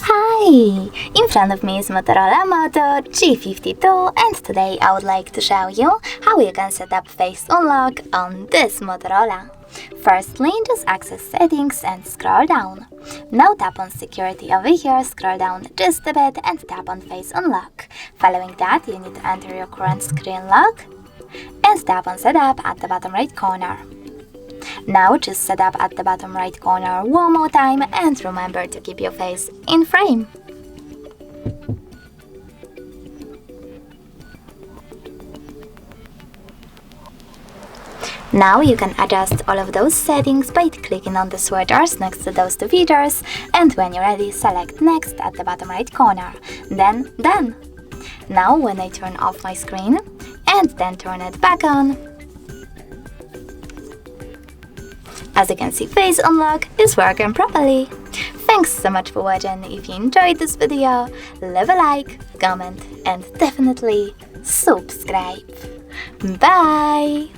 Hi! In front of me is Motorola Moto G52, and today I would like to show you how you can set up face unlock on this Motorola. Firstly, just access settings and scroll down. Now tap on security over here, scroll down just a bit and tap on face unlock. Following that, you need to enter your current screen lock and tap on setup at the bottom right corner. Now just set up at the bottom right corner one more time and remember to keep your face in frame. Now you can adjust all of those settings by clicking on the switchers next to those two features, and when you're ready, select next at the bottom right corner. Then done! Now when I turn off my screen and then turn it back on, as you can see, face unlock is working properly. Thanks so much for watching. If you enjoyed this video, leave a like, comment and definitely subscribe. Bye!